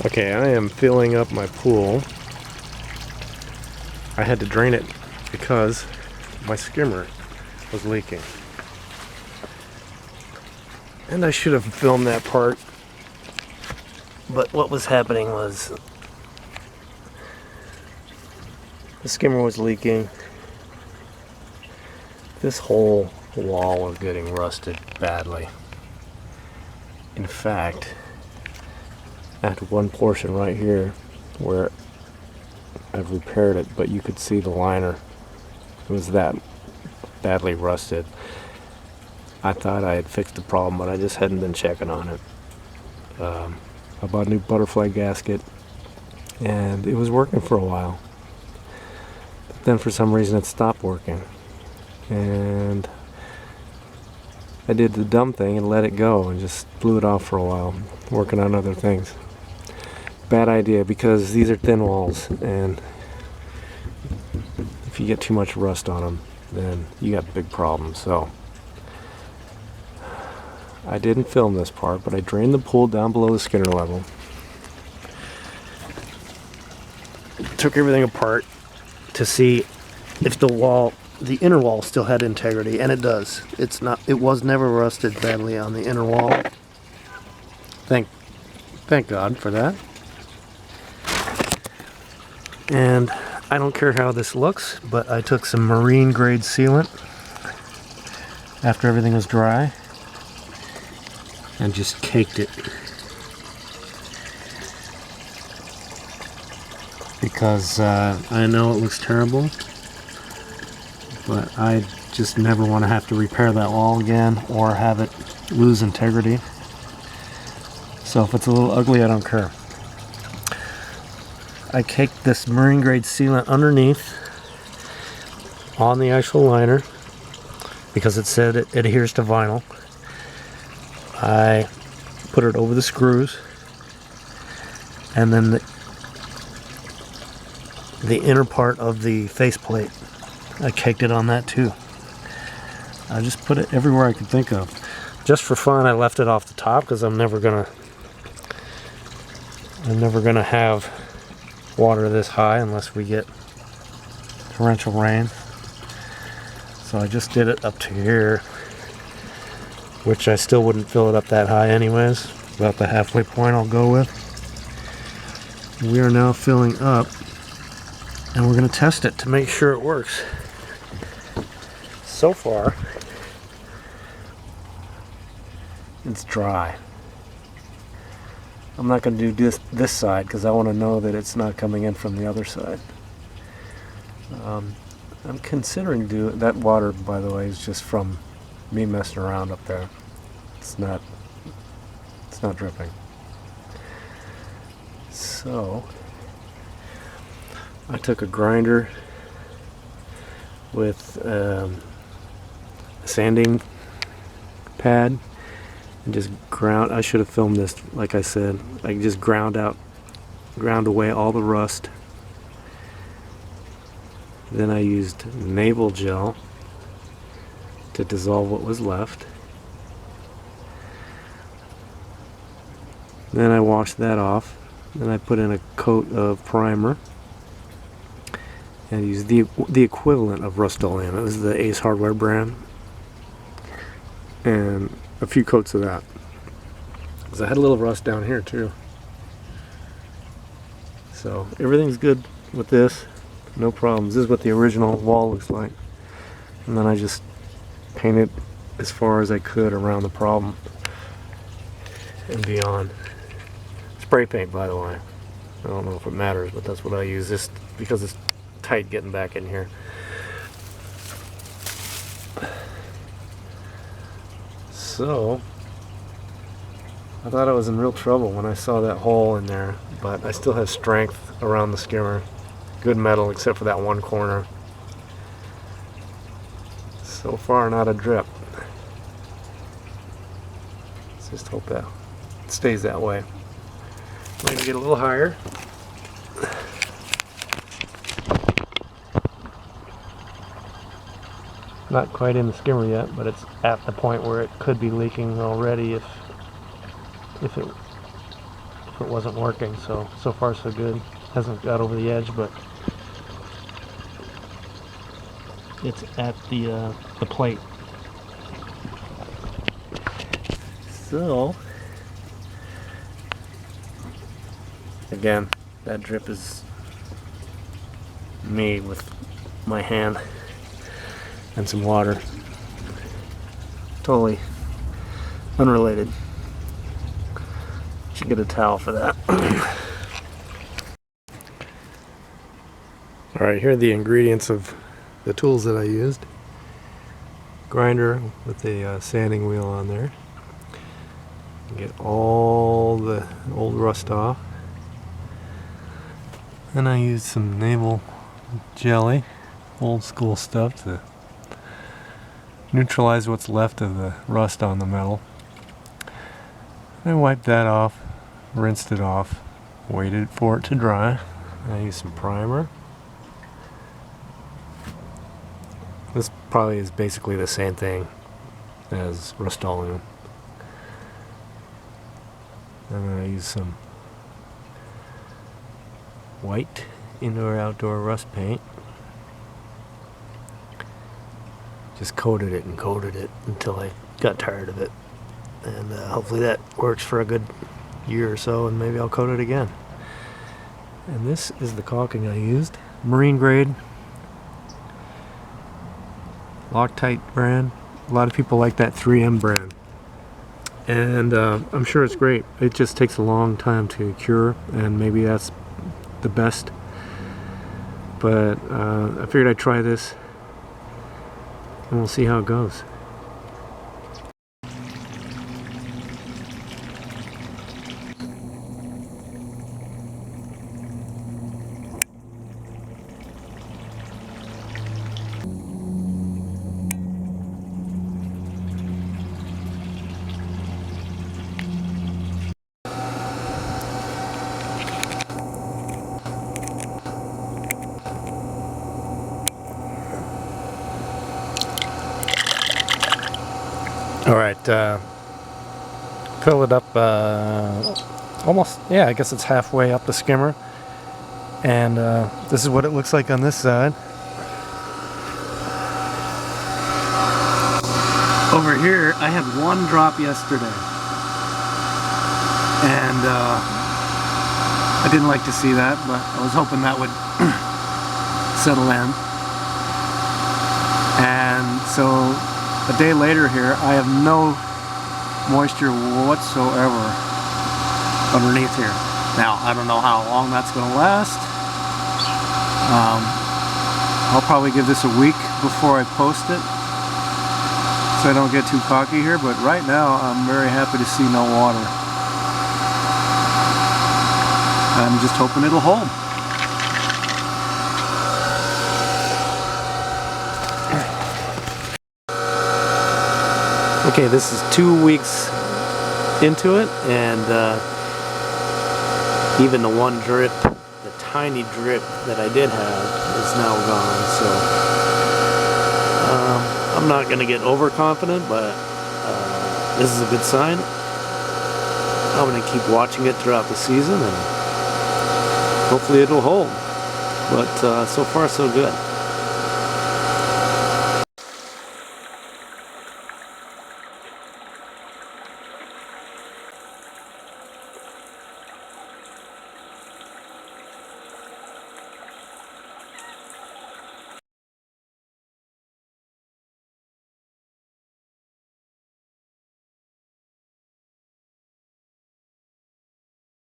Okay, I am filling up my pool. I had to drain it because my skimmer was leaking. And I should have filmed that part. But what was happening was the skimmer was leaking. This whole wall was getting rusted badly. In fact, at one portion right here where I've repaired it, but you could see the liner. It was that badly rusted. I thought I had fixed the problem, but I just hadn't been checking on it. I bought a new butterfly gasket, and it was working for a while. But then for some reason it stopped working. And I did the dumb thing and let it go and just blew it off for a while, working on other things. Bad idea, because these are thin walls, and if you get too much rust on them, then you got big problems. So I didn't film this part, but I drained the pool down below the Skinner level. Took everything apart to see if the inner wall still had integrity, and it does. It was never rusted badly on the inner wall. Thank God for that. And I don't care how this looks, but I took some marine grade sealant after everything was dry and just caked it, because I know it looks terrible, but I just never want to have to repair that wall again or have it lose integrity. So if it's a little ugly, I don't care. I caked this marine grade sealant underneath on the actual liner because it said it adheres to vinyl. I put it over the screws, and then the inner part of the faceplate, I caked it on that too. I just put it everywhere I could think of. Just for fun, I left it off the top because I'm never gonna have water this high unless we get torrential rain. So I just did it up to here, which I still wouldn't fill it up that high anyways. About the halfway point I'll go with. We are now filling up, and we're going to test it to make sure it works. So far, it's dry. I'm not going to do this side because I want to know that it's not coming in from the other side. I'm considering doing that. Water, by the way, is just from me messing around up there. It's not dripping. So I took a grinder with a sanding pad and just ground. I should have filmed this, like I said. I just ground away all the rust. Then I used navel gel to dissolve what was left. Then I washed that off. Then I put in a coat of primer and used the equivalent of Rust-Oleum. It was the Ace Hardware brand, and a few coats of that, because I had a little rust down here too. So everything's good with this, no problems. This is what the original wall looks like, and then I just painted as far as I could around the problem and beyond. Spray paint, by the way. I don't know if it matters, but that's what I use. This because it's tight getting back in here. So I thought I was in real trouble when I saw that hole in there, but I still have strength around the skimmer. Good metal except for that one corner. So far, not a drip. Let's just hope that it stays that way. Maybe get a little higher. Not quite in the skimmer yet, but it's at the point where it could be leaking already if it it wasn't working. So far so good. Hasn't got over the edge, but it's at the plate. So again, that drip is me with my hand and some water. Totally unrelated. Should get a towel for that. Alright, here are the ingredients of the tools that I used. Grinder with a sanding wheel on there. Get all the old rust off. Then I used some navel jelly, old school stuff, to neutralize what's left of the rust on the metal. I wiped that off, rinsed it off, waited for it to dry. I used some primer. This probably is basically the same thing as Rust-Oleum. I'm going to use some white indoor-outdoor rust paint. Just coated it and coated it until I got tired of it. And hopefully that works for a good year or so, and maybe I'll coat it again. And this is the caulking I used. Marine grade. Loctite brand. A lot of people like that 3M brand. And I'm sure it's great. It just takes a long time to cure, and maybe that's the best. But I figured I'd try this, and we'll see how it goes. Alright, fill it up almost, yeah, I guess it's halfway up the skimmer. And this is what it looks like on this side. Over here, I had one drop yesterday. And I didn't like to see that, but I was hoping that would settle in. And so a day later here, I have no moisture whatsoever underneath here. Now, I don't know how long that's going to last. I'll probably give this a week before I post it, so I don't get too cocky here, but right now I'm very happy to see no water. I'm just hoping it'll hold. Okay, this is 2 weeks into it, and even the one drip, the tiny drip that I did have, is now gone. So I'm not going to get overconfident, but this is a good sign. I'm going to keep watching it throughout the season, and hopefully it'll hold. But so far so good.